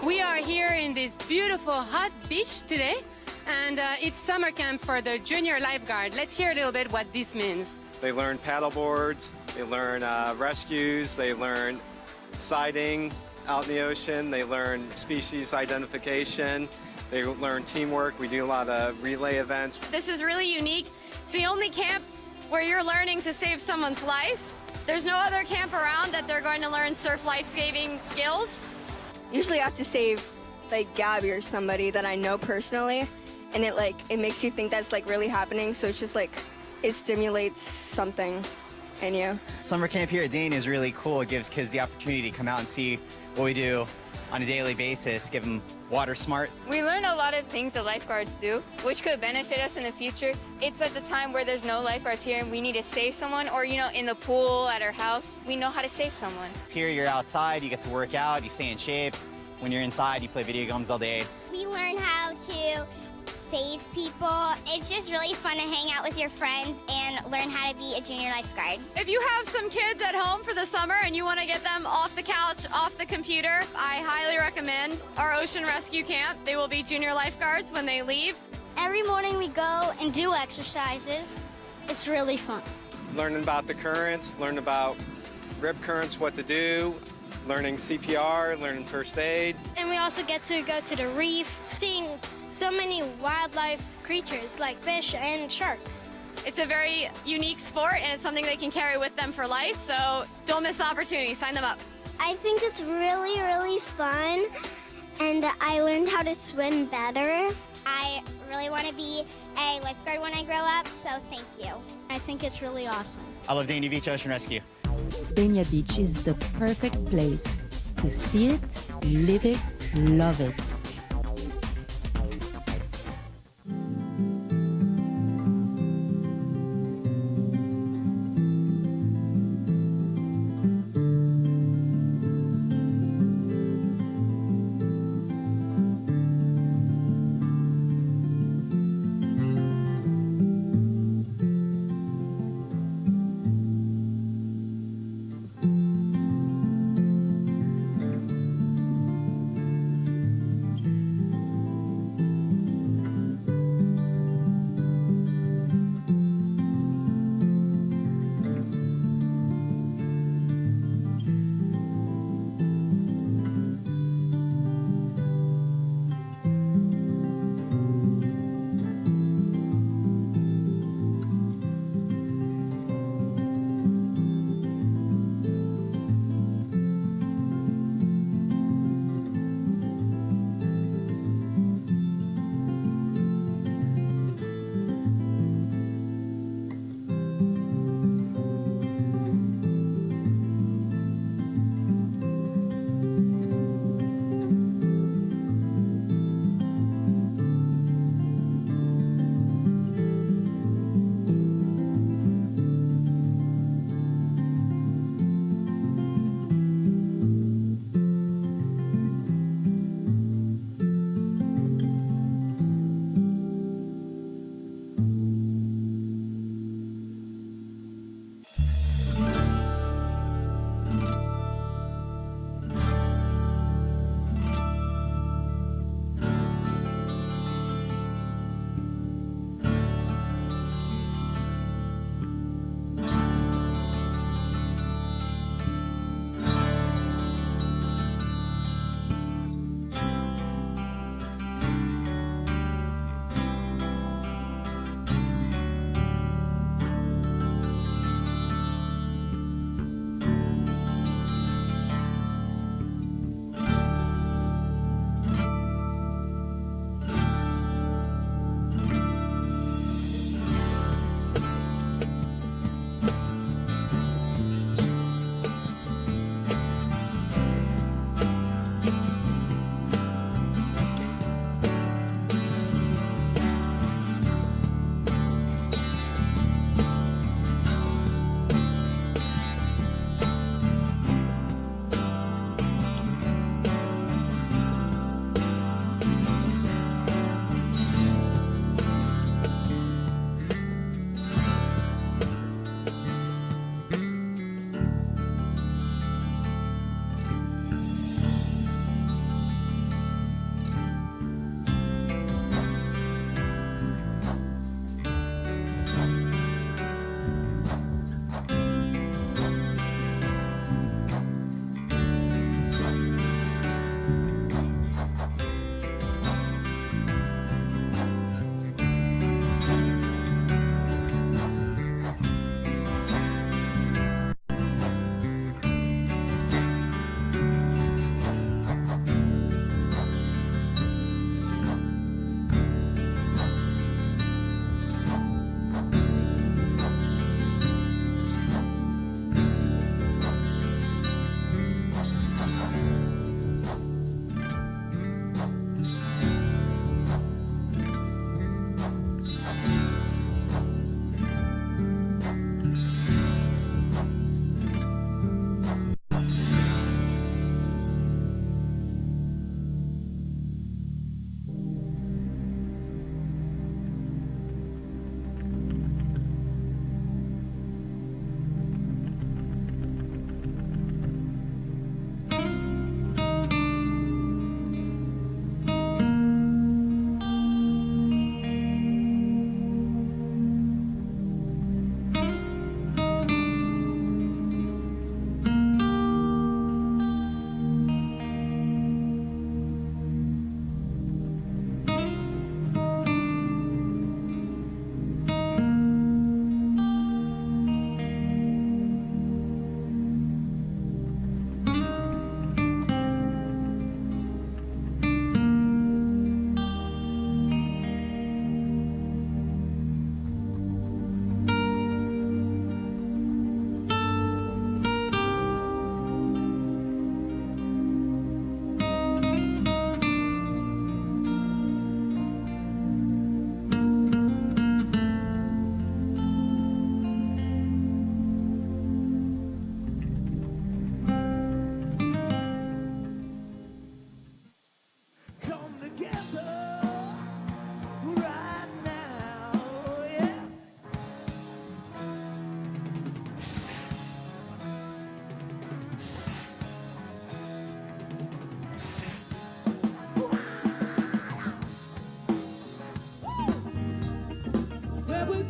We are here in this beautiful hot beach today, and it's summer camp for the junior lifeguard. Let's hear a little bit what this means. They learn paddle boards, they learn rescues, they learn sighting out in the ocean, they learn species identification, they learn teamwork. We do a lot of relay events. This is really unique. It's the only camp where you're learning to save someone's life. There's no other camp around that they're going to learn surf life-saving skills. Usually I have to save like Gabby or somebody that I know personally, and it makes you think that's like really happening, so it's just like it stimulates something in you. Summer camp here at Dane is really cool. It gives kids the opportunity to come out and see what we do on a daily basis, give them water smart. We learn a lot of things that lifeguards do, which could benefit us in the future. It's at the time where there's no lifeguards here and we need to save someone, or in the pool at our house, we know how to save someone. Here you're outside, you get to work out, you stay in shape. When you're inside, you play video games all day. We learn how to save people. It's just really fun to hang out with your friends and learn how to be a junior lifeguard. If you have some kids at home for the summer and you want to get them off the couch, off the computer, I highly recommend our Ocean Rescue Camp. They will be junior lifeguards when they leave. Every morning we go and do exercises. It's really fun. Learning about the currents, learning about rip currents, what to do, learning CPR, learning first aid. And we also get to go to the reef, seeing so many wildlife creatures like fish and sharks. It's a very unique sport and it's something they can carry with them for life, so don't miss the opportunity. Sign them up. I think it's really, really fun, and I learned how to swim better. I really want to be a lifeguard when I grow up, so thank you. I think it's really awesome. I love Dania Beach Ocean Rescue. Dania Beach is the perfect place to see it, live it, love it.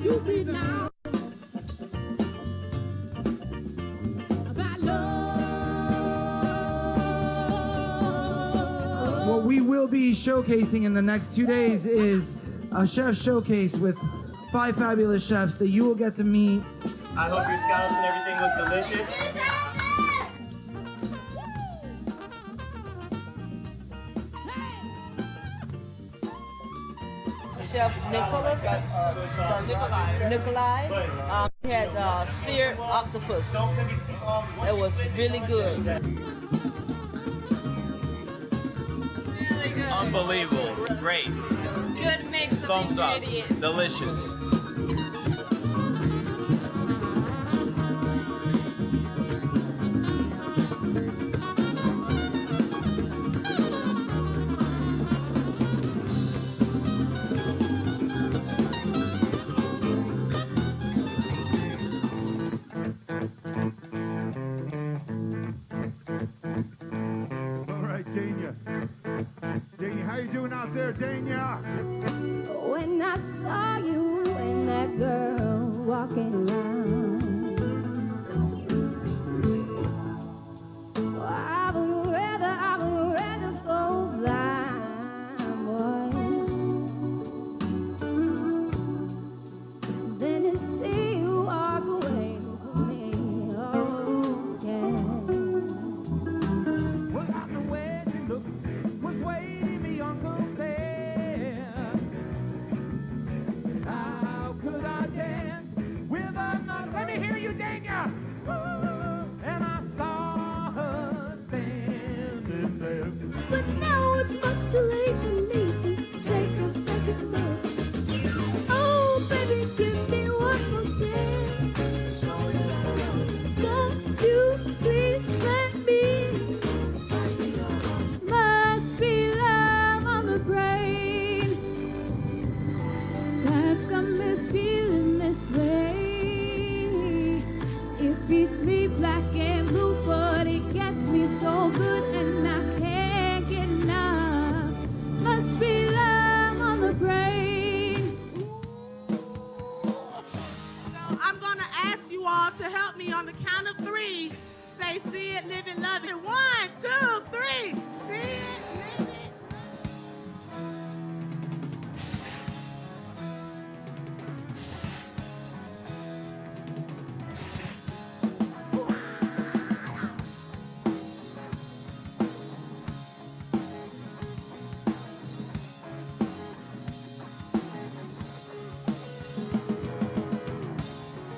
to be now about love. What we will be showcasing in the next 2 days is a chef showcase with 5 fabulous chefs that you will get to meet. I hope your scallops and everything was delicious. Chef Nikolai had seared octopus. It was really good. Really good. Unbelievable. Great. Good mix of Thumbs up. ingredients. Delicious. Dania, how you doing out there, Dania? When I saw you and that girl walking around, I would rather go blind, boy, than to see you walk away from me. Oh, yeah. Well, I'm the way you look was waiting me Uncle Claire. How could I dance with another? Let me hear you, Dania. And I saw her standing there. But now it's much too late for me to take a second look. Oh, baby, give me one more chance. Won't you please let me? Must be love on the brain that's got me feeling this way. It beats me black and blue, but it gets me so good, and I can't get enough. Must be love on the brain. I'm going to ask you all to help me on the count of 3. Say, see it, live it, love it. 1, 2, 3. See it, live it.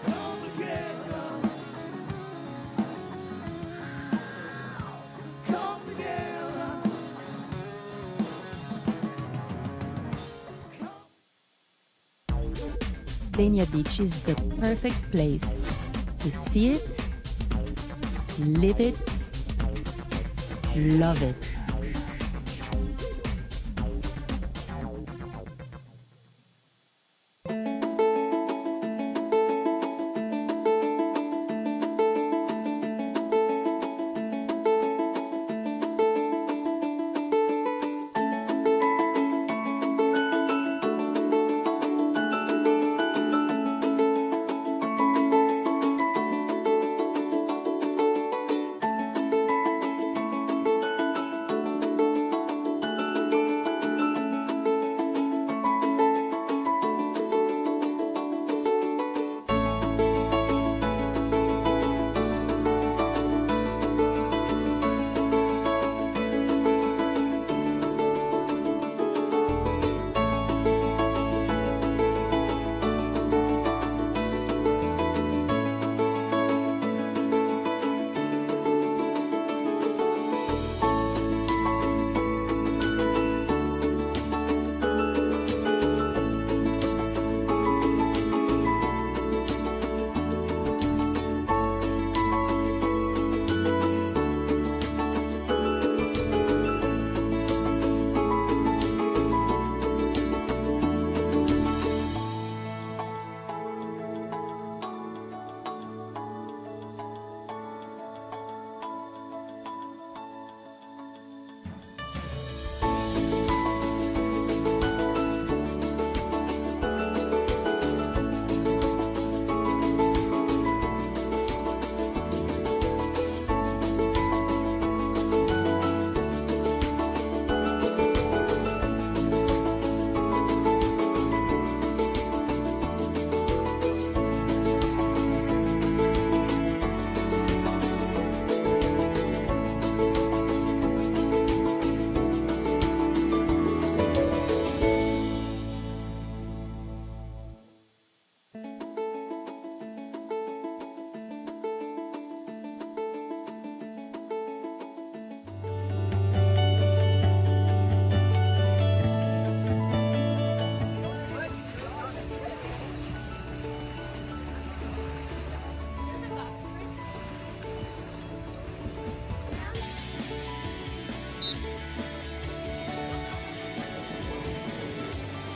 Come together. Come together. Dania Beach is the perfect place to see it, live it, love it.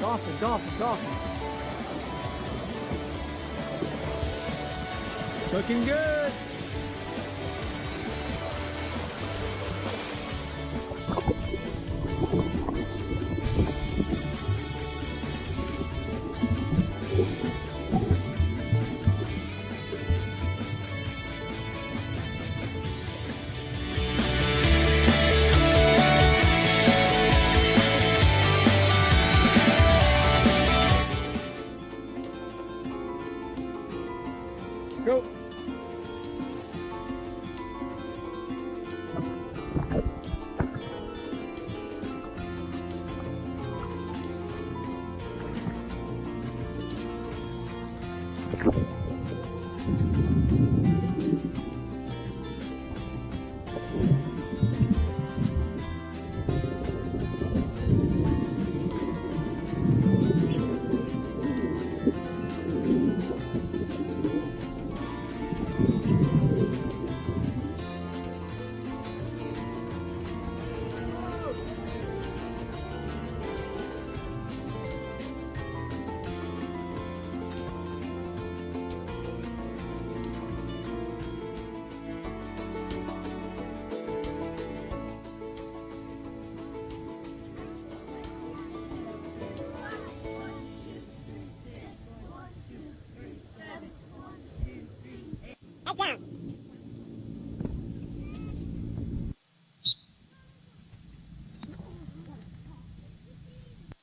Dolphin, dolphin, dolphin. Looking good. Go.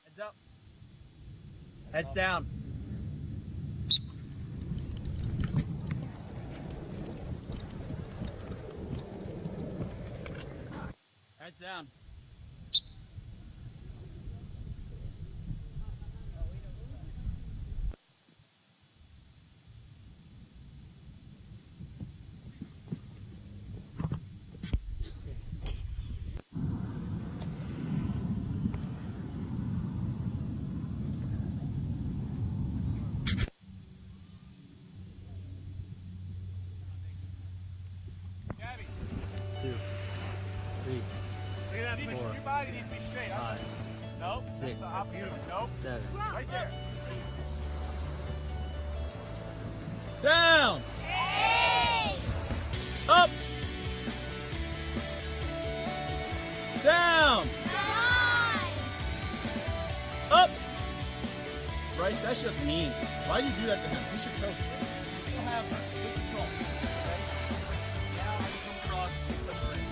Heads up. Heads down. Heads down. Two, three, Look at that. Four, Your body needs to be straight. 5, Nope. 6, That's the opposite. Nope. 7. Right there. Down. Up. Down. Up. Bryce, that's just mean. Why do you do that to him? You should coach. You still have good control. Okay? Now I can come across. Put the ring.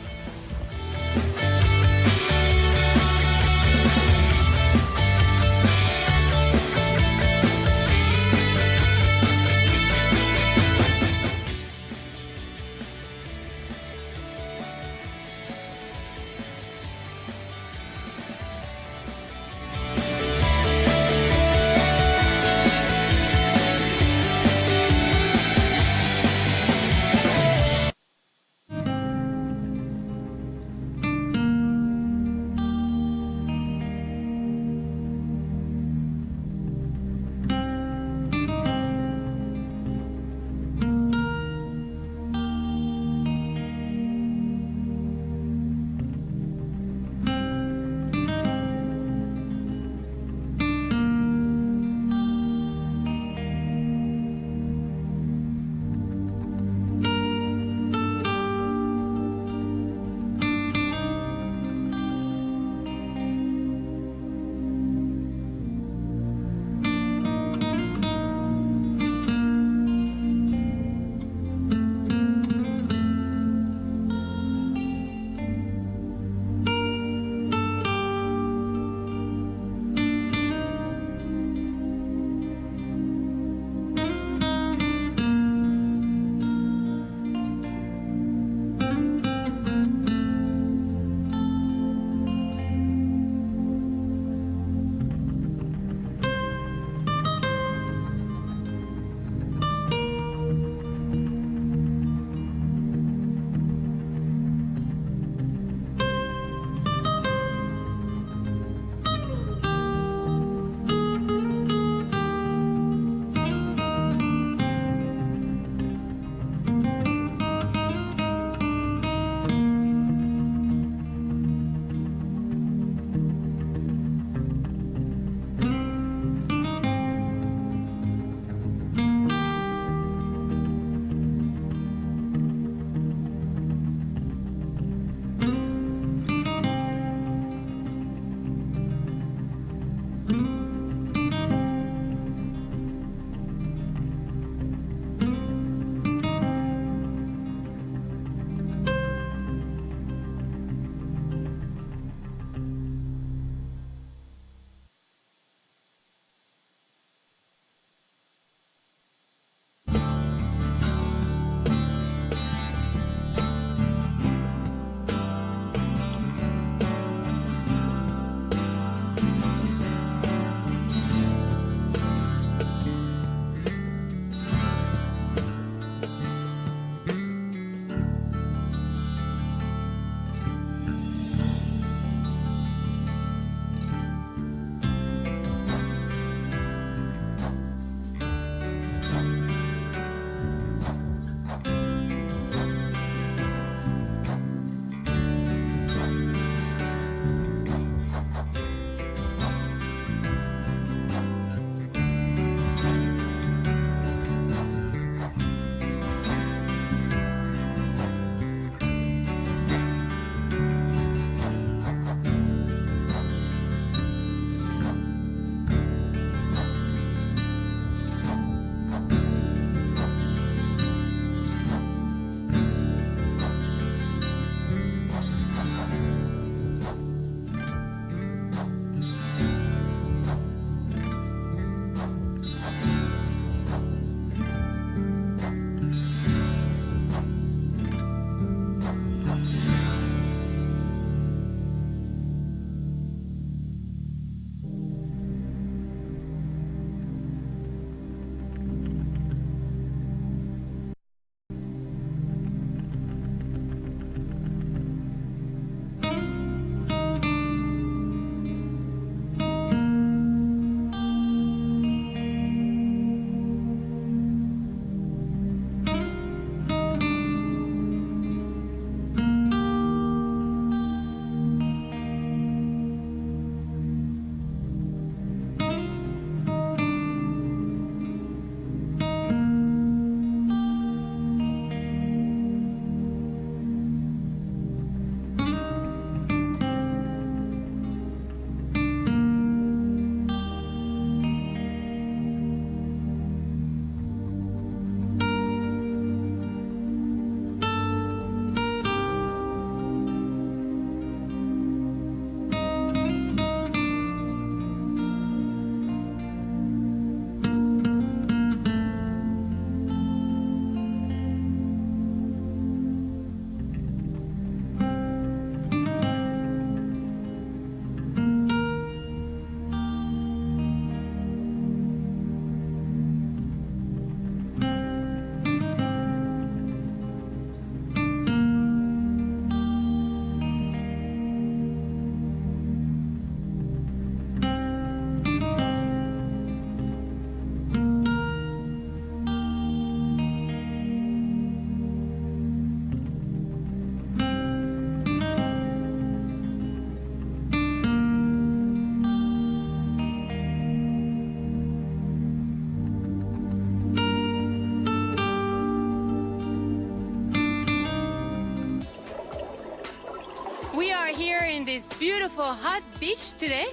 here in this beautiful hot beach today,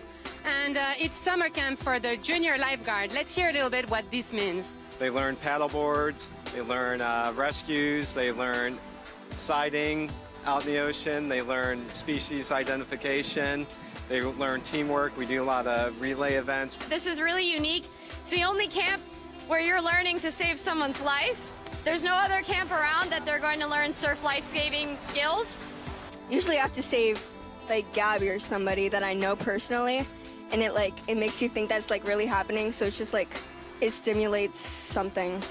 and it's summer camp for the junior lifeguard. Let's hear a little bit what this means. They learn paddle boards, they learn rescues, they learn sighting out in the ocean, they learn species identification, they learn teamwork. We do a lot of relay events. This is really unique. It's the only camp where you're learning to save someone's life. There's no other camp around that they're going to learn surf life-saving skills. Usually I have to save like Gabby or somebody that I know personally, and it makes you think that's like really happening, so it's just like it stimulates something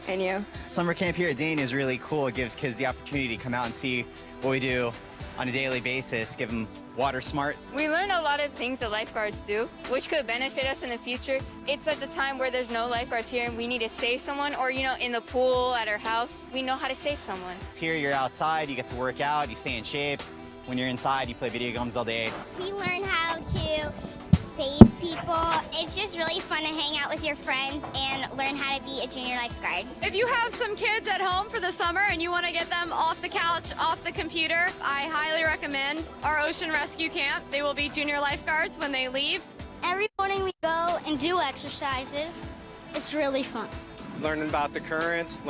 in you. Summer camp here at Dane is really cool. It gives kids the opportunity to come out and see what we do on a daily basis, give them water smart. We learn a lot of things that lifeguards do, which could benefit us in the future. It's at the time where there's no lifeguards here and we need to save someone, or in the pool at our house, we know how to save someone. Here you're outside, you get to work out, you stay in shape. When you're inside, you play video games all day. We learn how to save people. It's just really fun to hang out with your friends and learn how to be a junior lifeguard. If you have some kids at home for the summer and you want to get them off the couch, off the computer, I highly recommend our ocean rescue camp. They will be junior lifeguards when they leave. Every morning we go and do exercises. It's really fun. Learning about the currents.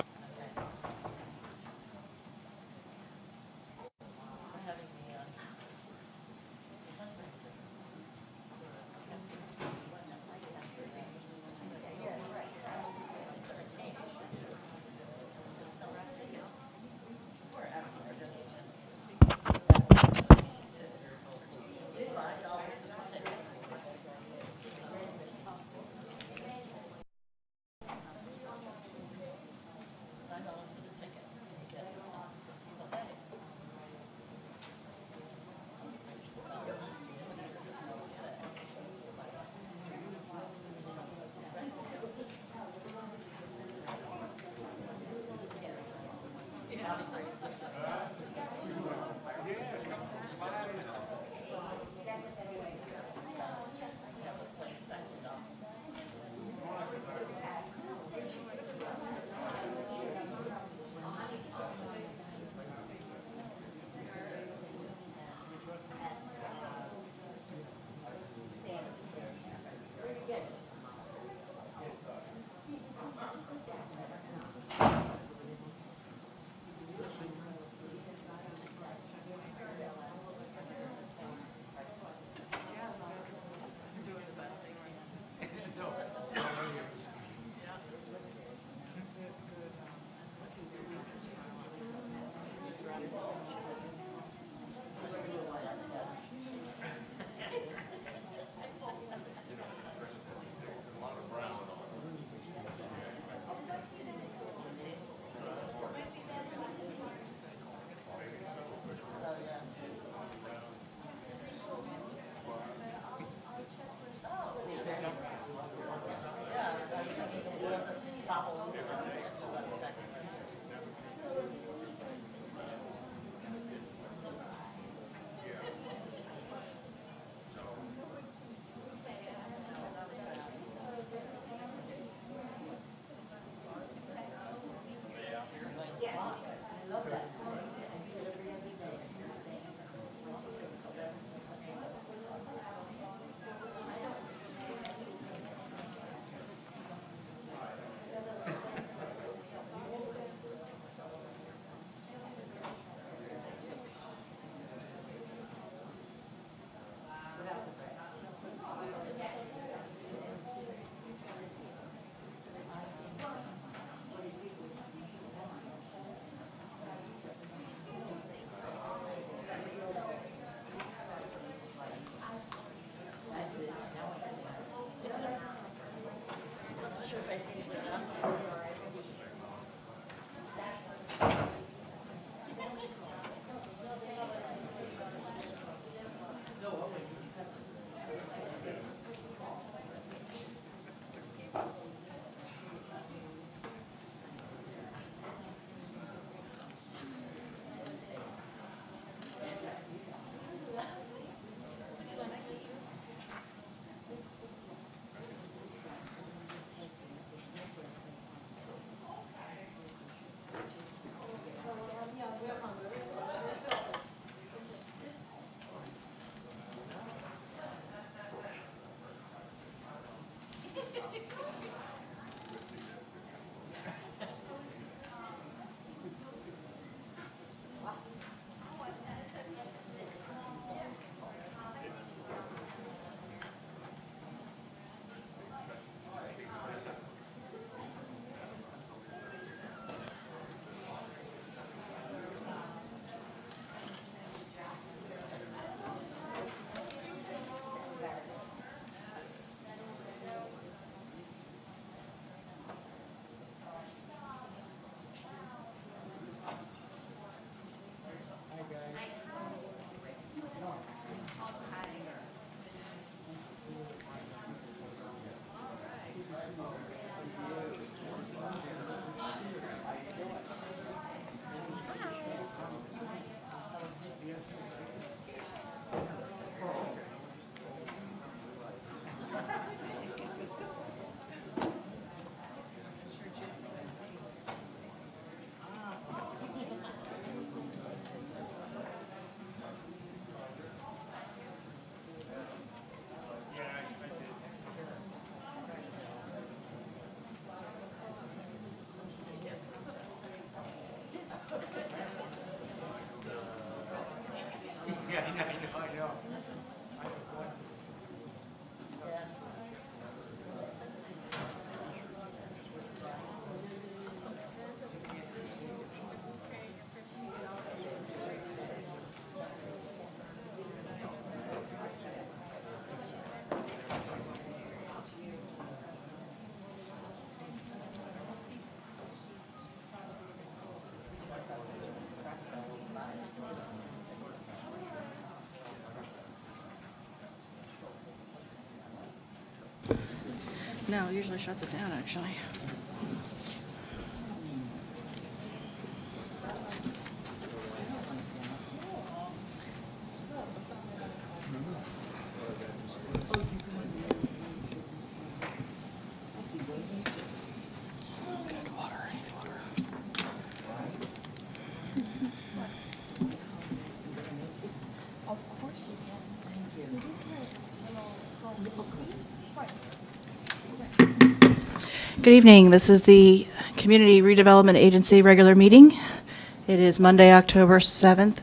No, it usually shuts it down, actually. Good evening. This is the Community Redevelopment Agency regular meeting. It is Monday, October 7th,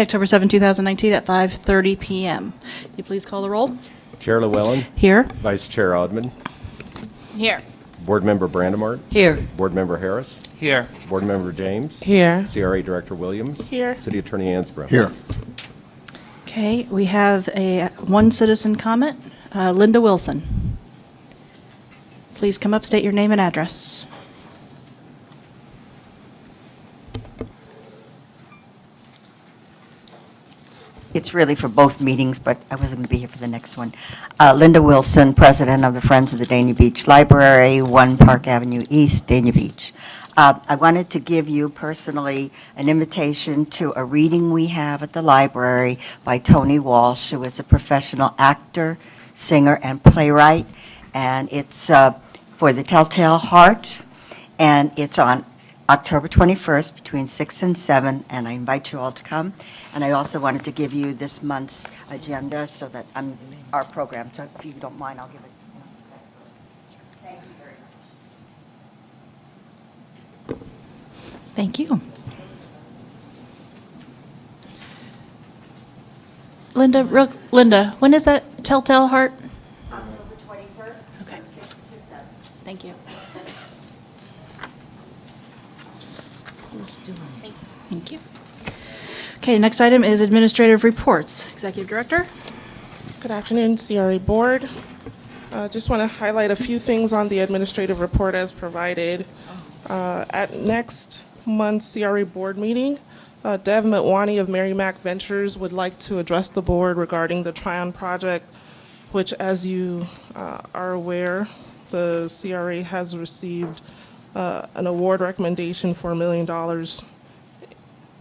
2019 at 5:30 p.m. Can you please call the roll? Chair Llewellyn. Here. Vice Chair Odman. Here. Board Member Brandemart. Here. Board Member Harris. Here. Board Member James. Here. CRA Director Williams. Here. City Attorney Ansbrough. Here. Okay, we have one citizen comment. Linda Wilson. Please come up, state your name and address. It's really for both meetings, but I wasn't going to be here for the next one. Linda Wilson, President of the Friends of the Dania Beach Library, 1 Park Avenue East, Dania Beach. I wanted to give you personally an invitation to a reading we have at the library by Tony Walsh, who is a professional actor, singer, and playwright. And it's for the Telltale Heart, and it's on October 21st between 6 and 7, and I invite you all to come. And I also wanted to give you this month's agenda so that our program, so if you don't mind, I'll give it. Thank you very much. Thank you. Linda, when is that Telltale Heart? October 21st. Okay. From 6 to 7. Thank you. Thank you. Okay, next item is administrative reports. Executive Director. Good afternoon, CRA Board. Just want to highlight a few things on the administrative report as provided. At next month's CRA Board meeting, Dev Mitwani of Merrimack Ventures would like to address the board regarding the Tryon project, which, as you are aware, the CRA has received an award recommendation for $1 million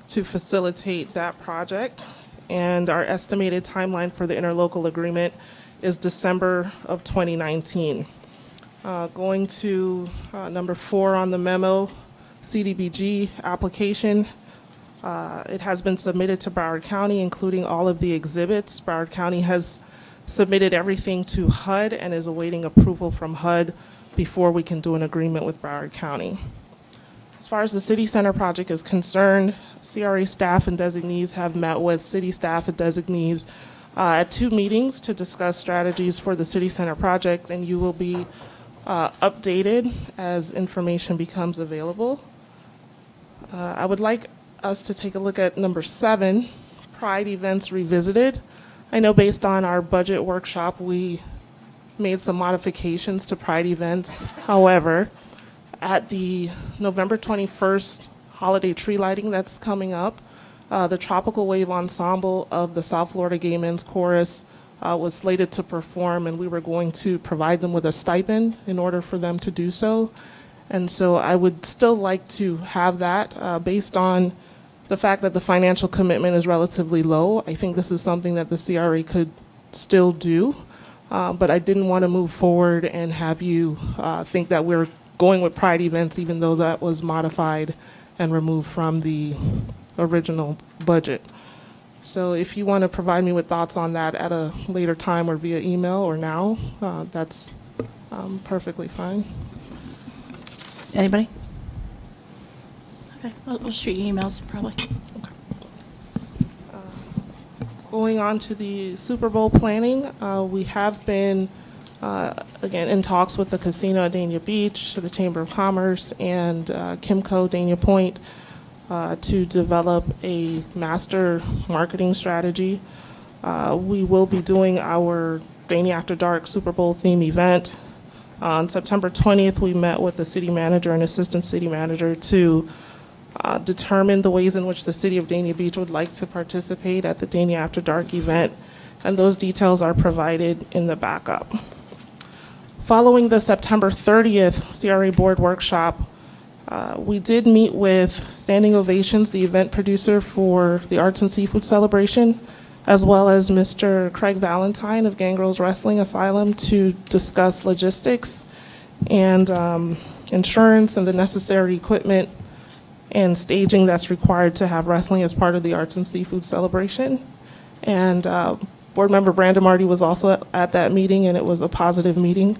to facilitate that project. And our estimated timeline for the interlocal agreement is December of 2019. Going to number 4 on the memo, CDBG application. It has been submitted to Broward County, including all of the exhibits. Broward County has submitted everything to HUD and is awaiting approval from HUD before we can do an agreement with Broward County. As far as the City Center project is concerned, CRA staff and designees have met with city staff and designees at 2 meetings to discuss strategies for the City Center project, and you will be updated as information becomes available. I would like us to take a look at number 7, Pride Events Revisited. I know based on our budget workshop, we made some modifications to Pride events. However, at the November 21st holiday tree lighting that's coming up, the Tropical Wave Ensemble of the South Florida Gay Men's Chorus was slated to perform, and we were going to provide them with a stipend in order for them to do so. And so I would still like to have that based on the fact that the financial commitment is relatively low. I think this is something that the CRA could still do, but I didn't want to move forward and have you think that we're going with Pride events, even though that was modified and removed from the original budget. So if you want to provide me with thoughts on that at a later time or via email or now, that's perfectly fine. Anybody? Okay, we'll shoot you emails probably. Going on to the Super Bowl planning, we have been, again, in talks with the casino at Dania Beach, the Chamber of Commerce, and Kimco Dania Point to develop a master marketing strategy. We will be doing our Dania After Dark Super Bowl theme event. On September 20th, we met with the city manager and assistant city manager to determine the ways in which the city of Dania Beach would like to participate at the Dania After Dark event, and those details are provided in the backup. Following the September 30th CRA board workshop, we did meet with Standing Ovations, the event producer for the Arts and Seafood Celebration, as well as Mr. Craig Valentine of Gangrels Wrestling Asylum to discuss logistics and insurance and the necessary equipment and staging that's required to have wrestling as part of the Arts and Seafood Celebration. And Board Member Brandon Marty was also at that meeting, and it was a positive meeting.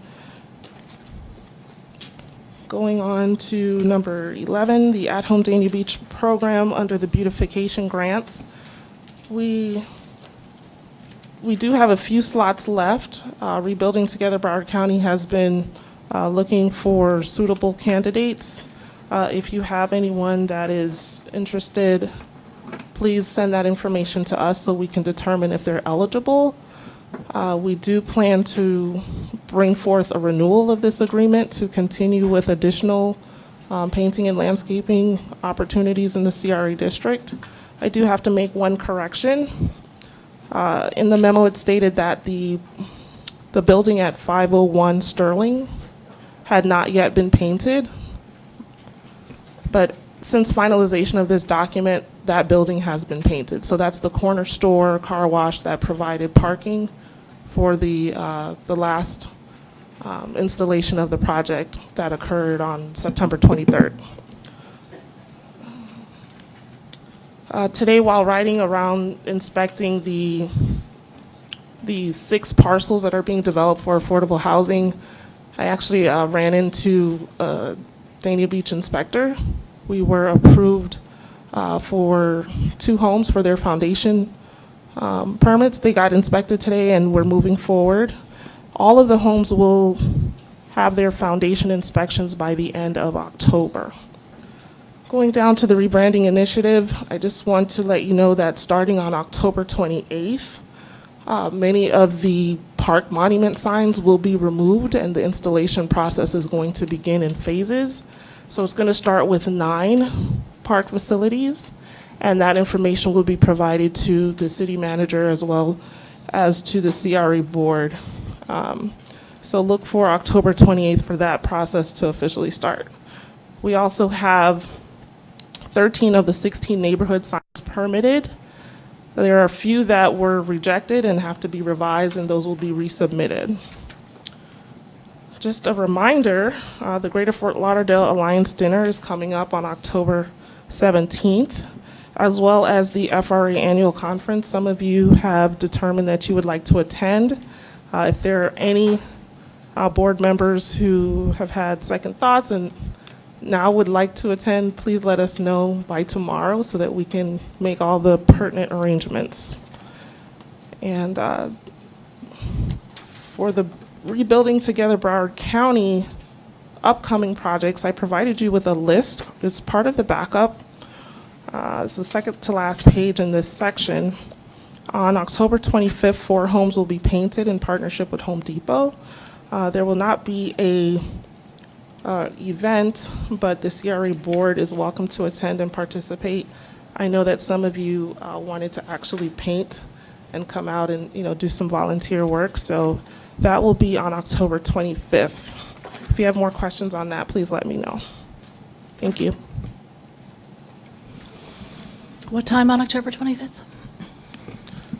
Going on to number 11, the At Home Dania Beach program under the beautification grants. We do have a few slots left. Rebuilding Together Broward County has been looking for suitable candidates. If you have anyone that is interested, please send that information to us so we can determine if they're eligible. We do plan to bring forth a renewal of this agreement to continue with additional painting and landscaping opportunities in the CRA district. I do have to make one correction. In the memo, it stated that the building at 501 Sterling had not yet been painted, but since finalization of this document, that building has been painted. So that's the corner store, car wash that provided parking for the last installation of the project that occurred on September 23rd. Today, while riding around inspecting the 6 parcels that are being developed for affordable housing, I actually ran into a Dania Beach inspector. We were approved for 2 homes for their foundation permits. They got inspected today and we're moving forward. All of the homes will have their foundation inspections by the end of October. Going down to the rebranding initiative, I just want to let you know that starting on October 28th, many of the park monument signs will be removed and the installation process is going to begin in phases. So it's going to start with 9 park facilities, and that information will be provided to the city manager as well as to the CRA board. So look for October 28th for that process to officially start. We also have 13 of the 16 neighborhood signs permitted. There are a few that were rejected and have to be revised, and those will be resubmitted. Just a reminder, the Greater Fort Lauderdale Alliance Dinner is coming up on October 17th, as well as the FRA Annual Conference. Some of you have determined that you would like to attend. If there are any board members who have had second thoughts and now would like to attend, please let us know by tomorrow so that we can make all the pertinent arrangements. And for the Rebuilding Together Broward County upcoming projects, I provided you with a list. It's part of the backup. It's the second to last page in this section. On October 25th, 4 homes will be painted in partnership with Home Depot. There will not be a event, but the CRA board is welcome to attend and participate. I know that some of you wanted to actually paint and come out and do some volunteer work, so that will be on October 25th. If you have more questions on that, please let me know. Thank you. What time on October 25th?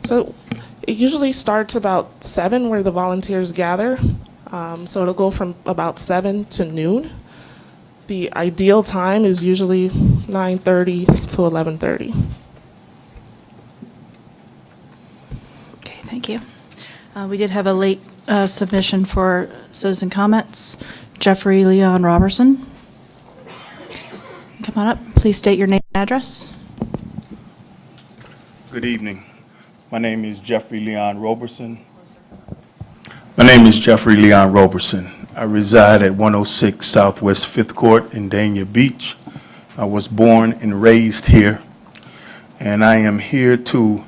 So it usually starts about 7 where the volunteers gather. So it'll go from about 7 to noon. The ideal time is usually 9:30 to 11:30. Okay, thank you. We did have a late submission for citizen comments. Jeffrey Leon Robertson. Come on up. Please state your name and address. Good evening. My name is Jeffrey Leon Robertson. I reside at 106 Southwest 5th Court in Dania Beach. I was born and raised here, and I am here to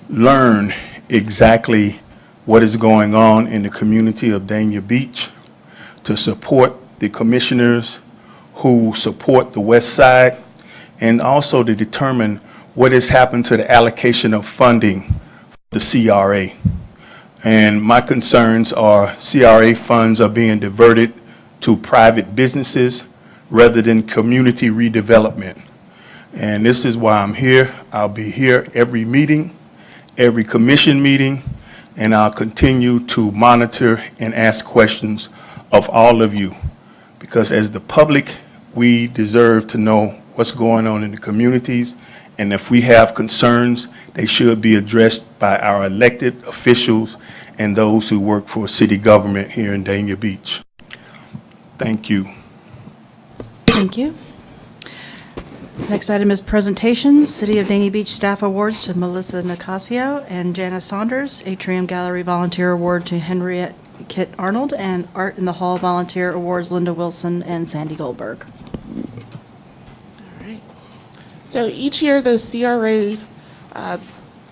learn exactly what is going on in the community of Dania Beach, to support the commissioners who support the West Side, and also to determine what has happened to the allocation of funding for the CRA. And my concerns are CRA funds are being diverted to private businesses rather than community redevelopment. And this is why I'm here. I'll be here every meeting, every commission meeting, and I'll continue to monitor and ask questions of all of you. Because as the public, we deserve to know what's going on in the communities, and if we have concerns, they should be addressed by our elected officials and those who work for city government here in Dania Beach. Thank you. Thank you. Next item is presentations. City of Dania Beach Staff Awards to Melissa Nicasio and Janice Saunders. Atrium Gallery Volunteer Award to Henriette Kit Arnold. And Art in the Hall Volunteer Awards Linda Wilson and Sandy Goldberg. All right. So each year the CRA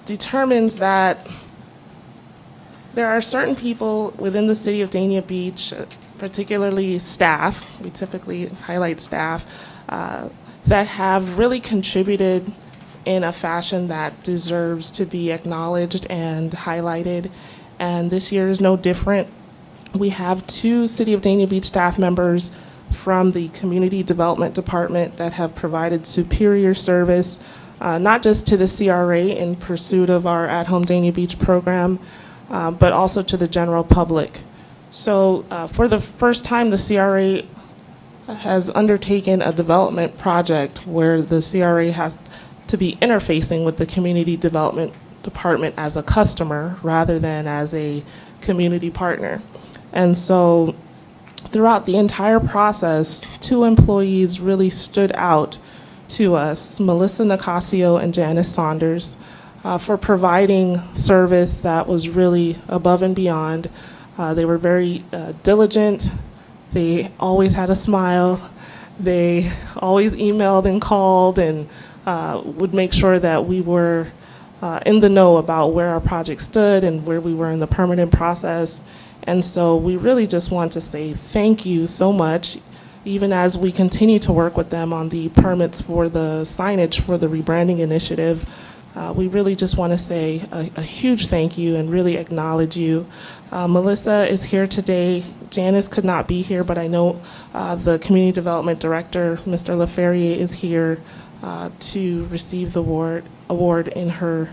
determines that there are certain people within the city of Dania Beach, particularly staff, we typically highlight staff, that have really contributed in a fashion that deserves to be acknowledged and highlighted. And this year is no different. We have 2 City of Dania Beach staff members from the Community Development Department that have provided superior service, not just to the CRA in pursuit of our At Home Dania Beach program, but also to the general public. So for the first time, the CRA has undertaken a development project where the CRA has to be interfacing with the Community Development Department as a customer rather than as a community partner. And so throughout the entire process, 2 employees really stood out to us, Melissa Nicasio and Janice Saunders, for providing service that was really above and beyond. They were very diligent. They always had a smile. They always emailed and called and would make sure that we were in the know about where our project stood and where we were in the permitting process. And so we really just want to say thank you so much, even as we continue to work with them on the permits for the signage for the rebranding initiative. We really just want to say a huge thank you and really acknowledge you. Melissa is here today. Janice could not be here, but I know the Community Development Director, Mr. LaFerrier, is here to receive the award in her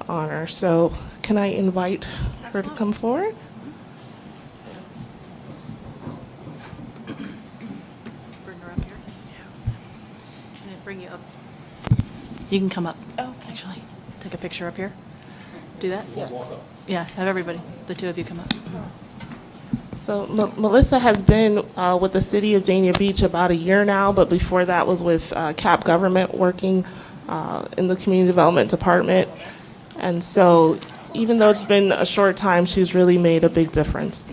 honor. So can I invite her to come forward? Bring her up here. Can I bring you up? You can come up. Oh, actually, take a picture up here. Do that? Yes. Yeah, have everybody, the 2 of you come up. So Melissa has been with the City of Dania Beach about a year now, but before that was with CAP Government working in the Community Development Department. And so even though it's been a short time, she's really made a big difference.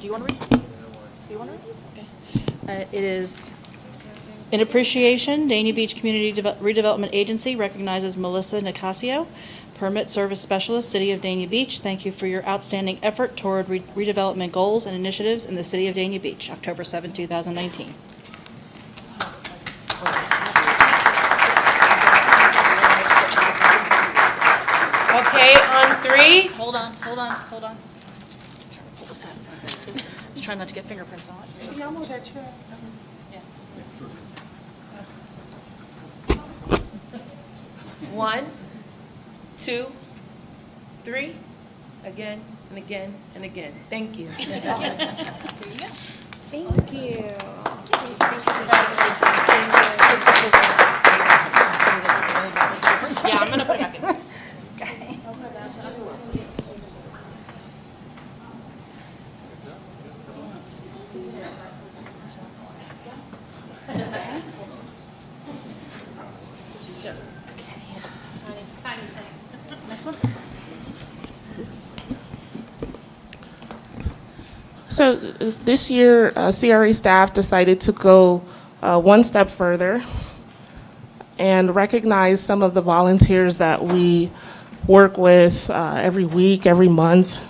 Do you want to read? Do you want to read? Okay. It is, in appreciation, Dania Beach Community Redevelopment Agency recognizes Melissa Nicasio, Permit Service Specialist, City of Dania Beach. Thank you for your outstanding effort toward redevelopment goals and initiatives in the City of Dania Beach, October 7, 2019. Okay, on 3. Hold on. Pull this out. Just try not to get fingerprints on it. Yeah, I'm with that chair. 1, 2, 3. Again and again and again. Thank you. Thank you. Yeah, I'm gonna put it back in. So this year, CRA staff decided to go one step further and recognize some of the volunteers that we work with every week, every month.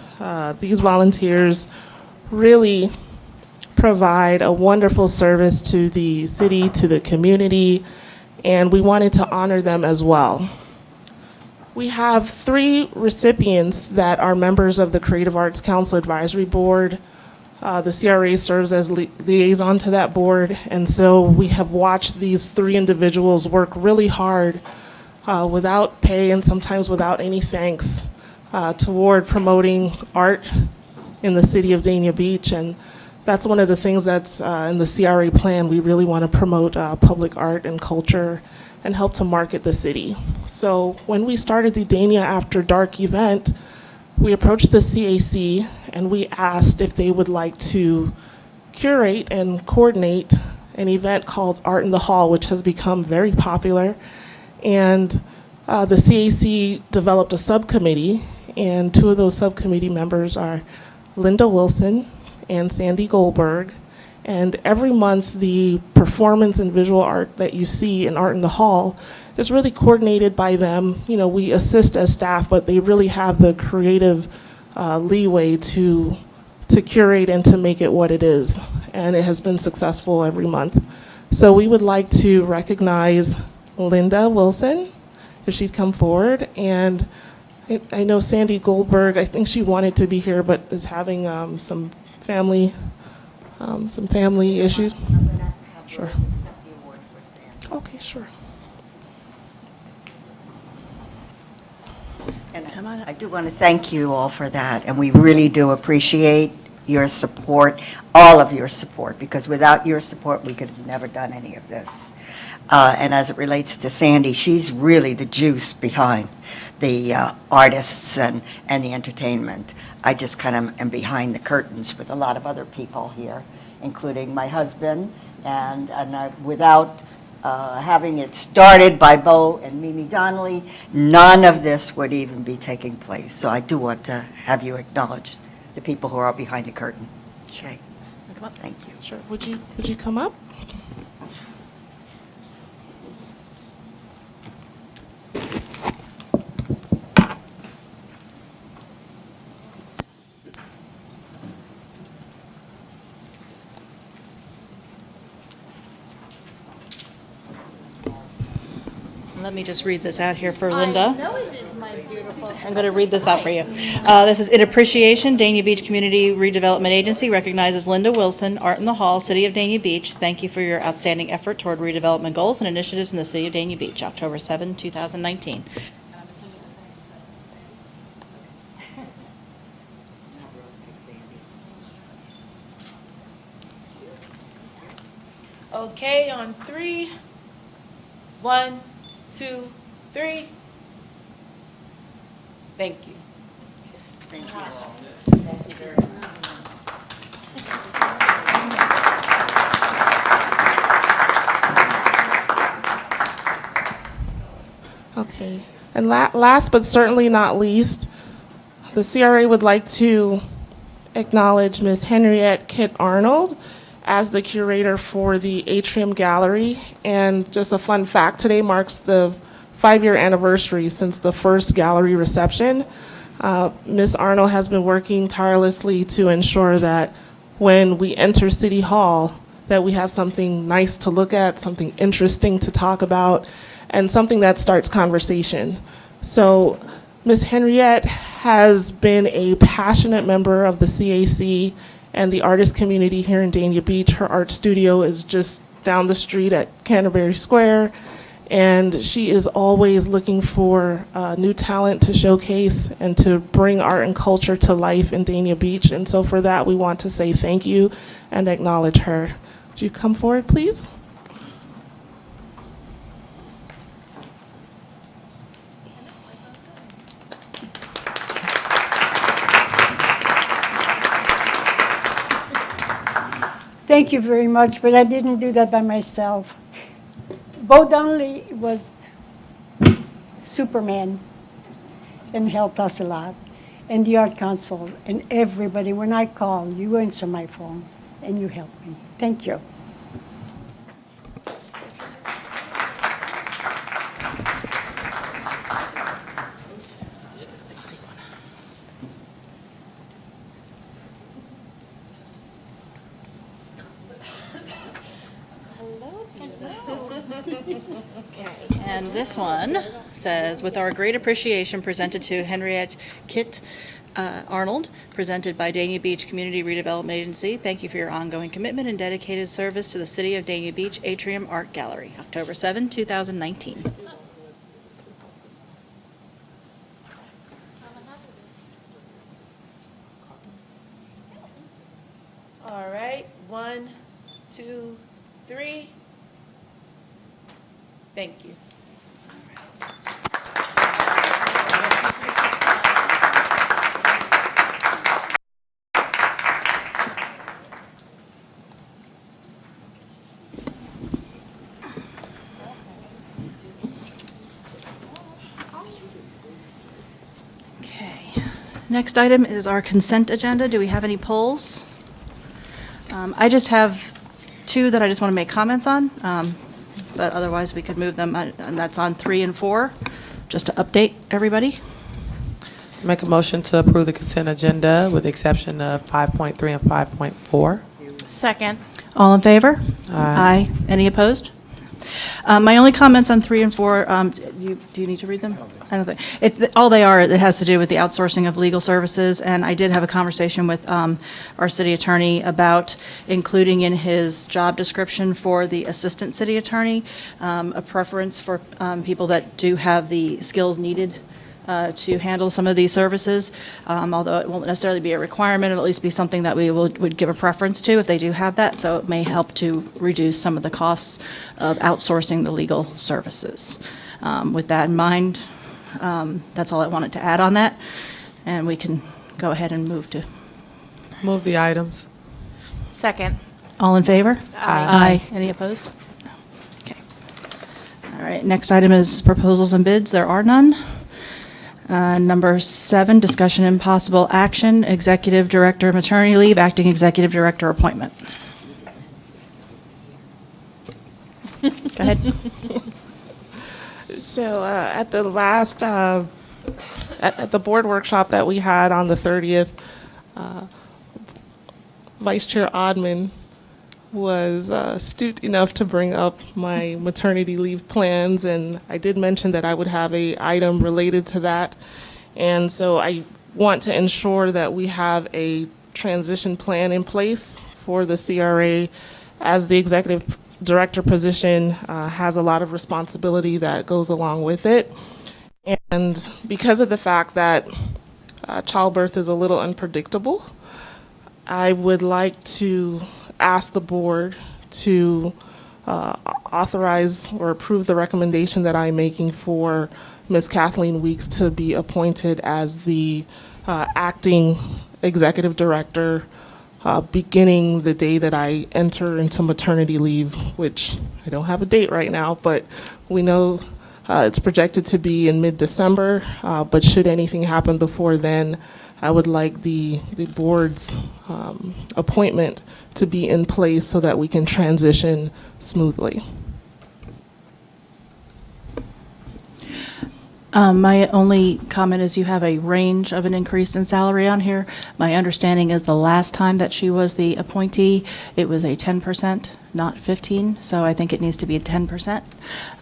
These volunteers really provide a wonderful service to the city, to the community, and we wanted to honor them as well. We have 3 recipients that are members of the Creative Arts Council Advisory Board. The CRA serves as liaison to that board, and so we have watched these 3 individuals work really hard without pay and sometimes without any thanks toward promoting art in the city of Dania Beach. And that's one of the things that's in the CRA plan. We really want to promote public art and culture and help to market the city. So when we started the Dania After Dark event, we approached the CAC and we asked if they would like to curate and coordinate an event called Art in the Hall, which has become very popular. And the CAC developed a subcommittee, and 2 of those subcommittee members are Linda Wilson and Sandy Goldberg. And every month, the performance and visual art that you see in Art in the Hall is really coordinated by them. You know, we assist as staff, but they really have the creative leeway to curate and to make it what it is. And it has been successful every month. So we would like to recognize Linda Wilson, if she'd come forward. And I know Sandy Goldberg, I think she wanted to be here, but is having some family issues. Sure. Okay, sure. And I do want to thank you all for that, and we really do appreciate your support, all of your support, because without your support, we could have never done any of this. And as it relates to Sandy, she's really the juice behind the artists and the entertainment. I just kind of am behind the curtains with a lot of other people here, including my husband, and without having it started by Bo and Mimi Donnelly, none of this would even be taking place. So I do want to have you acknowledge the people who are behind the curtain. Okay. Come up. Thank you. Sure. Would you come up? Let me just read this out here for Linda. I'm going to read this out for you. This is in appreciation. Dania Beach Community Redevelopment Agency recognizes Linda Wilson, Art in the Hall, City of Dania Beach. Thank you for your outstanding effort toward redevelopment goals and initiatives in the City of Dania Beach, October 7, 2019. Okay, on 3. 1, 2, 3. Thank you. Thank you all. Thank you very much. Okay. And last but certainly not least, the CRA would like to acknowledge Ms. Henriette Kit Arnold as the curator for the Atrium Gallery. And just a fun fact, today marks the 5-year anniversary since the first gallery reception. Ms. Arnold has been working tirelessly to ensure that when we enter City Hall, that we have something nice to look at, something interesting to talk about, and something that starts conversation. So Ms. Henriette has been a passionate member of the CAC and the artist community here in Dania Beach. Her art studio is just down the street at Canterbury Square, and she is always looking for new talent to showcase and to bring art and culture to life in Dania Beach. And so for that, we want to say thank you and acknowledge her. Would you come forward, please? Thank you very much, but I didn't do that by myself. Bo Donnelly was Superman and helped us a lot. and the Art Council, and everybody. When I call, you answer my phone, and you help me. Thank you. And this one says, with our great appreciation presented to Henriette Kitt Arnold, presented by Dania Beach Community Redevelopment Agency. Thank you for your ongoing commitment and dedicated service to the City of Dania Beach Atrium Art Gallery. October 7, 2019. All right, 1, 2, 3. Thank you. Okay. Next item is our consent agenda. Do we have any polls? I just have two that I just want to make comments on, but otherwise we could move them, and that's on 3 and 4, just to update everybody. Make a motion to approve the consent agenda with the exception of 5.3 and 5.4. Second. All in favor? Aye. Any opposed? My only comments on 3 and 4, do you need to read them? I don't think, all they are, it has to do with the outsourcing of legal services, and I did have a conversation with our city attorney about including in his job description for the assistant city attorney, a preference for people that do have the skills needed to handle some of these services, although it won't necessarily be a requirement, it'll at least be something that we would give a preference to if they do have that, so it may help to reduce some of the costs of outsourcing the legal services. With that in mind, that's all I wanted to add on that, and we can go ahead and move to. Move the items. Second. All in favor? Aye. Any opposed? No. Okay. All right, next item is proposals and bids. There are none. Number 7, discussion and possible action, executive director maternity leave, acting executive director appointment. Go ahead. So at the last, at the board workshop that we had on the 30th, Vice Chair Odman was astute enough to bring up my maternity leave plans, and I did mention that I would have a item related to that. And so I want to ensure that we have a transition plan in place for the CRA, as the executive director position has a lot of responsibility that goes along with it. And because of the fact that childbirth is a little unpredictable, I would like to ask the board to authorize or approve the recommendation that I'm making for Ms. Kathleen Weeks to be appointed as the acting executive director beginning the day that I enter into maternity leave, which I don't have a date right now, but we know it's projected to be in mid-December, but should anything happen before then, I would like the board's appointment to be in place so that we can transition smoothly. My only comment is you have a range of an increase in salary on here. My understanding is the last time that she was the appointee, it was a 10%, not 15, so I think it needs to be a 10%.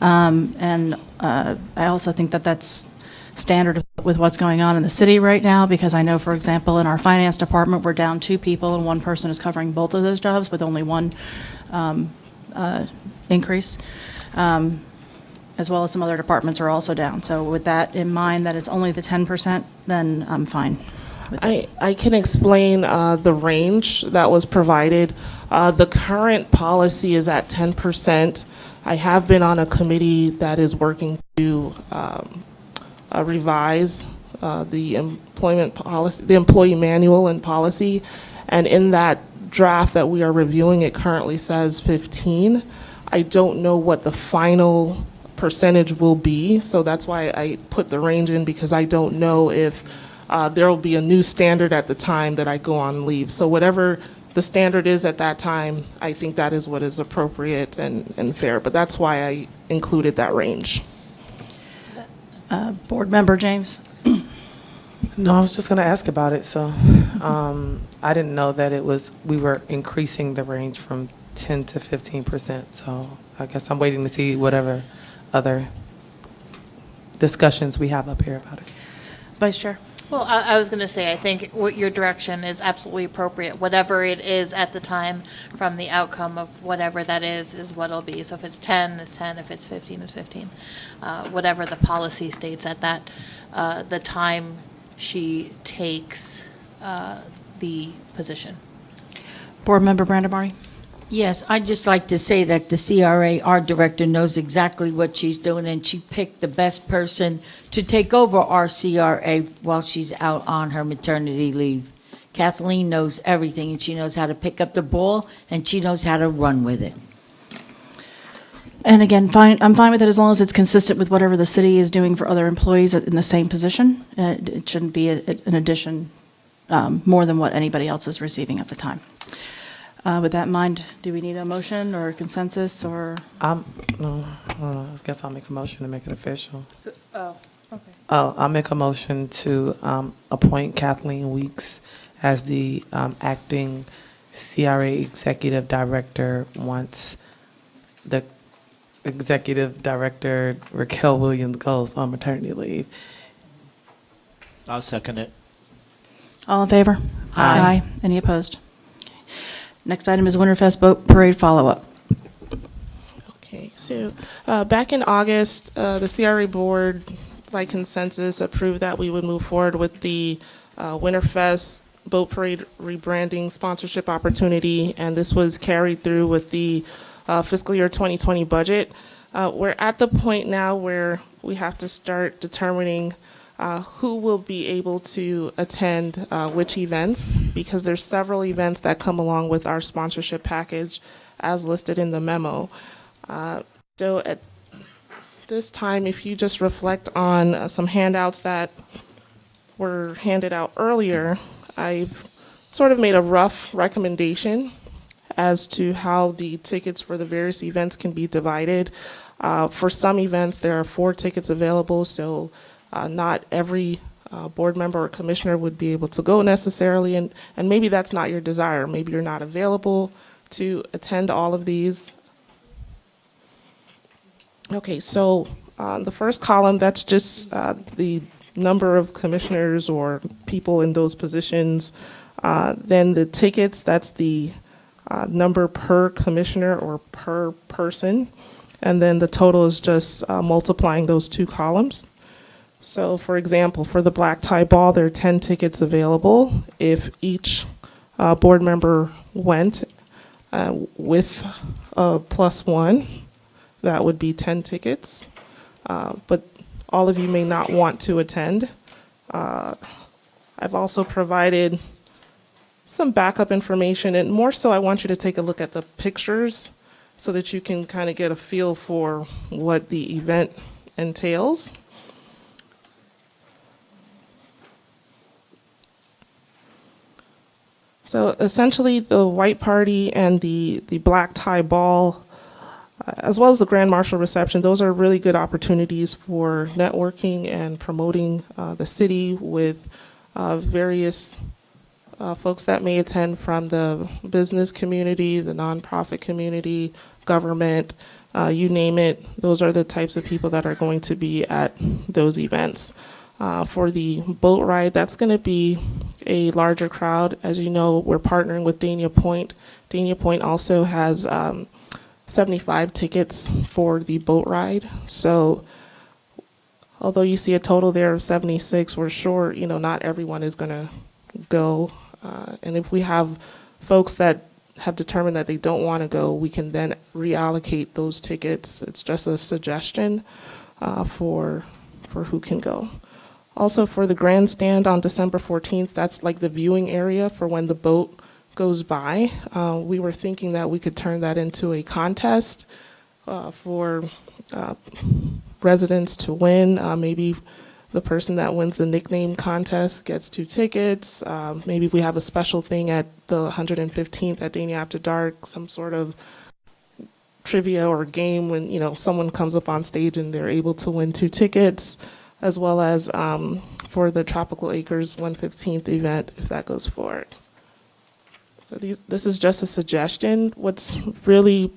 And I also think that that's standard with what's going on in the city right now, because I know, for example, in our finance department, we're down 2 people and one person is covering both of those jobs with only one increase. As well as some other departments are also down. So with that in mind, that it's only the 10%, then I'm fine with it. I can explain the range that was provided. The current policy is at 10%. I have been on a committee that is working to revise the employment policy, the employee manual and policy, and in that draft that we are reviewing, it currently says 15. I don't know what the final percentage will be, so that's why I put the range in, because I don't know if there will be a new standard at the time that I go on leave. So whatever the standard is at that time, I think that is what is appropriate and fair. But that's why I included that range. Board Member James? No, I was just going to ask about it. So I didn't know that we were increasing the range from 10 to 15%. So I guess I'm waiting to see whatever other discussions we have up here about it. Vice Chair? Well, I was going to say, I think what your direction is absolutely appropriate. Whatever it is at the time from the outcome of whatever that is what it'll be. So if it's 10, it's 10. If it's 15, it's 15. Whatever the policy states at that, the time she takes the position. Board Member Brandamari? Yes, I'd just like to say that the CRA, our director, knows exactly what she's doing, and she picked the best person to take over our CRA while she's out on her maternity leave. Kathleen knows everything, and she knows how to pick up the ball, and she knows how to run with it. And again, I'm fine with it as long as it's consistent with whatever the city is doing for other employees in the same position. It shouldn't be an addition more than what anybody else is receiving at the time. With that in mind, do we need a motion or a consensus or? No, I guess I'll make a motion to make it official. Oh, okay. I'll make a motion to appoint Kathleen Weeks as the acting CRA Executive Director once the Executive Director Raquel Williams goes on maternity leave. I'll second it. All in favor? Aye. Any opposed? Okay. Next item is Winterfest Boat Parade follow-up. Okay, so back in August, the CRA board, by consensus, approved that we would move forward with the Winterfest Boat Parade rebranding sponsorship opportunity, and this was carried through with the fiscal year 2020 budget. We're at the point now where we have to start determining who will be able to attend which events, because there's several events that come along with our sponsorship package as listed in the memo. So at this time, if you just reflect on some handouts that were handed out earlier, I've sort of made a rough recommendation as to how the tickets for the various events can be divided. For some events, there are 4 tickets available, so not every board member or commissioner would be able to go necessarily, and maybe that's not your desire. Maybe you're not available to attend all of these. Okay, so the first column, that's just the number of commissioners or people in those positions. Then the tickets, that's the number per commissioner or per person. And then the total is just multiplying those 2 columns. So for example, for the black tie ball, there are 10 tickets available. If each board member went with +1, that would be 10 tickets. But all of you may not want to attend. I've also provided some backup information, and more so I want you to take a look at the pictures so that you can kind of get a feel for what the event entails. So essentially the white party and the black tie ball, as well as the Grand Marshal reception, those are really good opportunities for networking and promoting the city with various folks that may attend from the business community, the nonprofit community, government, you name it. Those are the types of people that are going to be at those events. For the boat ride, that's going to be a larger crowd. As you know, we're partnering with Dania Point. Dania Point also has 75 tickets for the boat ride. So although you see a total there of 76, we're sure, not everyone is going to go. And if we have folks that have determined that they don't want to go, we can then reallocate those tickets. It's just a suggestion for who can go. Also for the grandstand on December 14th, that's like the viewing area for when the boat goes by. We were thinking that we could turn that into a contest for residents to win, maybe The person that wins the nickname contest gets 2 tickets. Maybe we have a special thing at the 115th at Dania After Dark, some sort of trivia or game when, you know, someone comes up on stage and they're able to win 2 tickets, as well as for the Tropical Acres 115th event, if that goes forward. So this is just a suggestion. What's really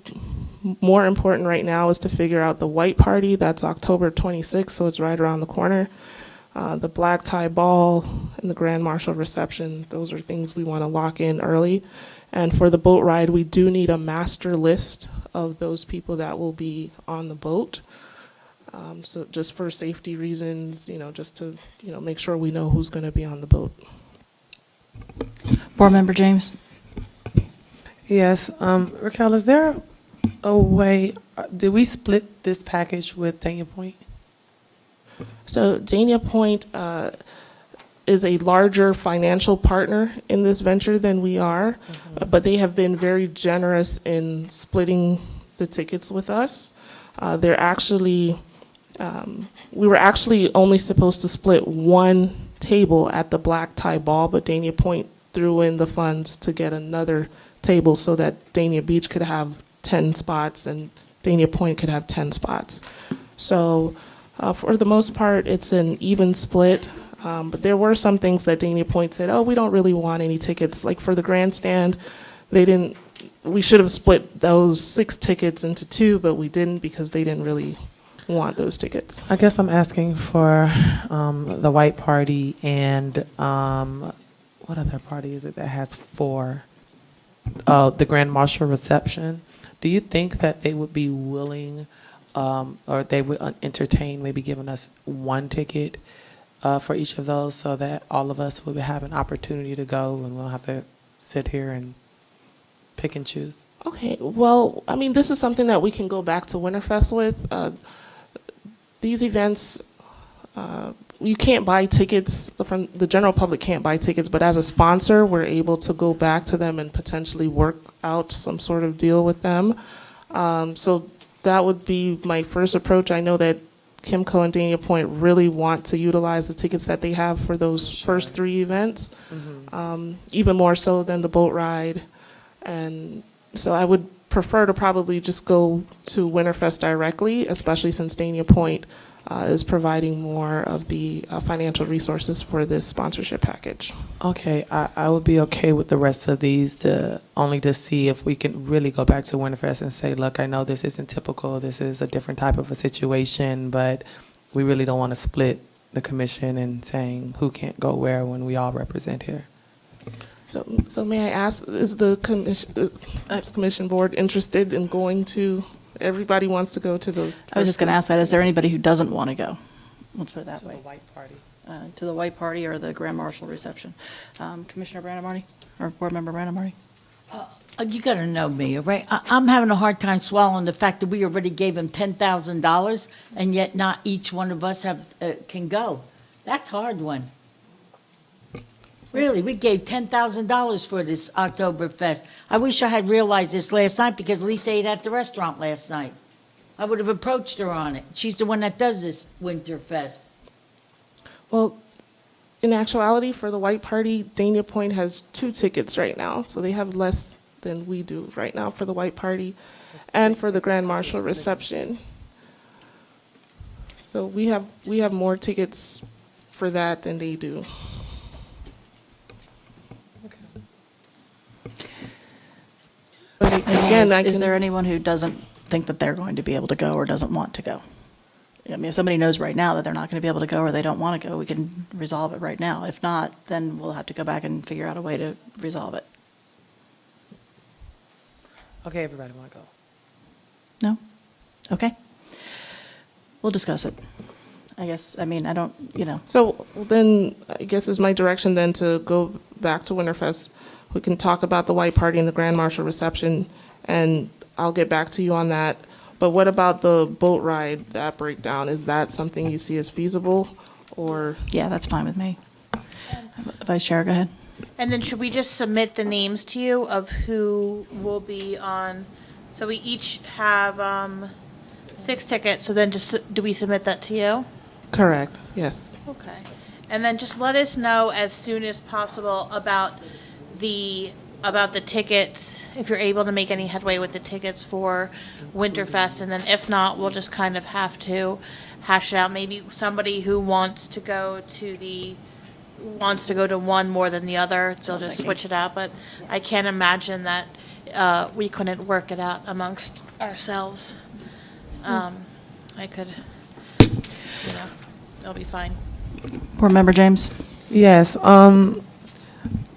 more important right now is to figure out the white party. That's October 26th, so it's right around the corner. The black tie ball and the Grand Marshal reception, those are things we want to lock in early. And for the boat ride, we do need a master list of those people that will be on the boat. So just for safety reasons, you know, just to, you know, make sure we know who's going to be on the boat. Board Member James? Yes, Raquel, is there a way, did we split this package with Dania Point? So Dania Point is a larger financial partner in this venture than we are, but they have been very generous in splitting the tickets with us. They're actually, we were actually only supposed to split 1 table at the black tie ball, but Dania Point threw in the funds to get another table so that Dania Beach could have 10 spots and Dania Point could have 10 spots. So for the most part, it's an even split. But there were some things that Dania Point said, oh, we don't really want any tickets. Like for the grandstand, we should have split those 6 tickets into 2, but we didn't because they didn't really want those tickets. I guess I'm asking for the white party and what other party is it that has 4? The Grand Marshal reception. Do you think that they would be willing or they would entertain maybe giving us 1 ticket for each of those so that all of us would have an opportunity to go and we don't have to sit here and pick and choose? Okay, Well, I mean, this is something that we can go back to Winterfest with. These events, you can't buy tickets, the general public can't buy tickets, but as a sponsor, we're able to go back to them and potentially work out some sort of deal with them. So that would be my first approach. I know that Kimco and Dania Point really want to utilize the tickets that they have for those first 3 events, even more so than the boat ride. And so I would prefer to probably just go to Winterfest directly, especially since Dania Point is providing more of the financial resources for this sponsorship package. Okay, I would be okay with the rest of these to see if we can really go back to Winterfest and say, look, I know this isn't typical, this is a different type of a situation, but we really don't want to split the commission and saying who can't go where when we all represent here. So may I ask, is the commission board interested in going to? Everybody wants to go to the. I was just going to ask that. Is there anybody who doesn't want to go? Let's put it that way. To the white party. To the white party or the Grand Marshal reception. Commissioner Brandon-Marty or Board Member Brandon-Marty? You got to know me, all right? I'm having a hard time swallowing the fact that we already gave him $10,000 and yet not each one of us can go. That's a hard one. Really, we gave $10,000 for this Oktoberfest. I wish I had realized this last night because Lisa ate at the restaurant last night. I would have approached her on it. She's the one that does this Winterfest. Well, in actuality, for the white party, Dania Point has 2 tickets right now, so they have less than we do right now for the white party and for the Grand Marshal reception. So we have more tickets for that than they do. But again, Is there anyone who doesn't think that they're going to be able to go or doesn't want to go? I mean, if somebody knows right now that they're not going to be able to go or they don't want to go, we can resolve it right now. If not, then we'll have to go back and figure out a way to resolve it. Okay, everybody want to go? No? Okay. We'll discuss it. I guess, I mean, I don't, So then I guess is my direction then to go back to Winterfest. We can talk about the white party and the Grand Marshal reception, and I'll get back to you on that. But what about the boat ride, that breakdown? Is that something you see as feasible, or? Yeah, that's fine with me. Vice Chair, go ahead. And then should we just submit the names to you of who will be on? So we each have 6 tickets, so then just, do we submit that to you? Correct, yes. Okay. And then just let us know as soon as possible about the tickets, if you're able to make any headway with the tickets for Winterfest. And then if not, we'll just kind of have to hash it out. Maybe somebody who wants to go to one more than the other, they'll just switch it out. But I can't imagine that we couldn't work it out amongst ourselves. I could, it'll be fine. Board Member James? Yes,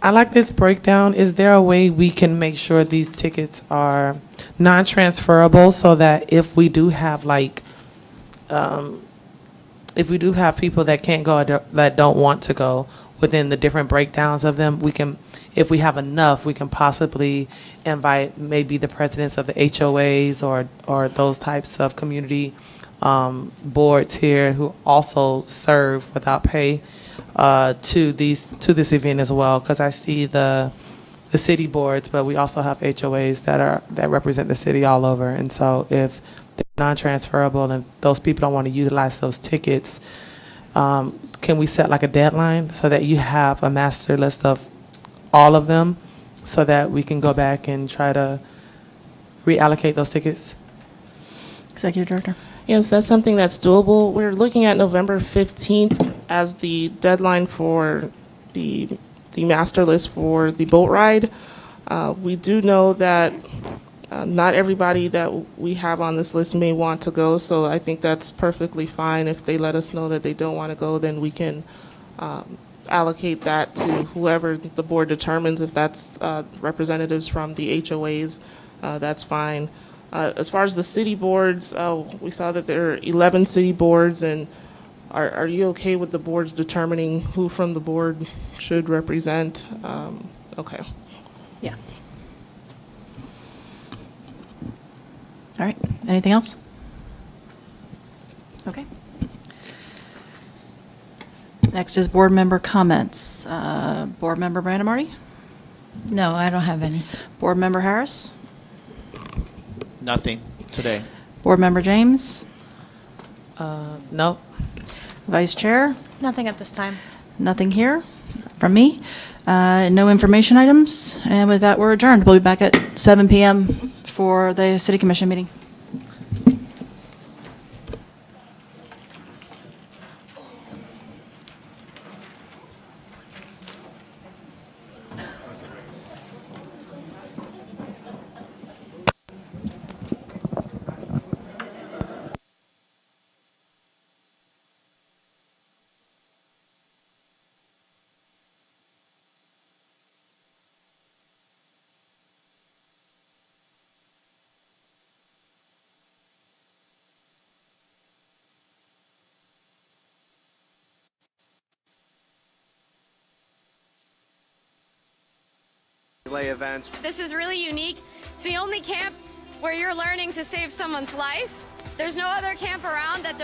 I like this breakdown. Is there a way we can make sure these tickets are non-transferable so that if we do have people that can't go, that don't want to go, within the different breakdowns of them, we can, if we have enough, we can possibly invite maybe the presidents of the HOAs or those types of community boards here who also serve without pay to this event as well, because I see the city boards, but we also have HOAs that represent the city all over. And so if they're non-transferable and those people don't want to utilize those tickets, can we set like a deadline so that you have a master list of all of them so that we can go back and try to reallocate those tickets? Executive Director. Yes, that's something that's doable. We're looking at November 15th as the deadline for the master list for the boat ride. We do know that not everybody that we have on this list may want to go, so I think that's perfectly fine. If they let us know that they don't want to go, then we can allocate that to whoever the board determines. If that's representatives from the HOAs, that's fine. As far as the city boards, we saw that there are 11 city boards, and are you okay with the boards determining who from the board should represent? Okay. Yeah. All right. Anything else? Okay. Next is board member comments. Board member Brandon Marty? No, I don't have any. Board member Harris? Nothing today. Board member James? No. Vice chair? Nothing at this time. Nothing here from me. No information items. And with that, we're adjourned. We'll be back at 7 p.m. for the City Commission meeting. Relay events. This is really unique. It's the only camp where you're learning to save someone's life. There's no other camp around that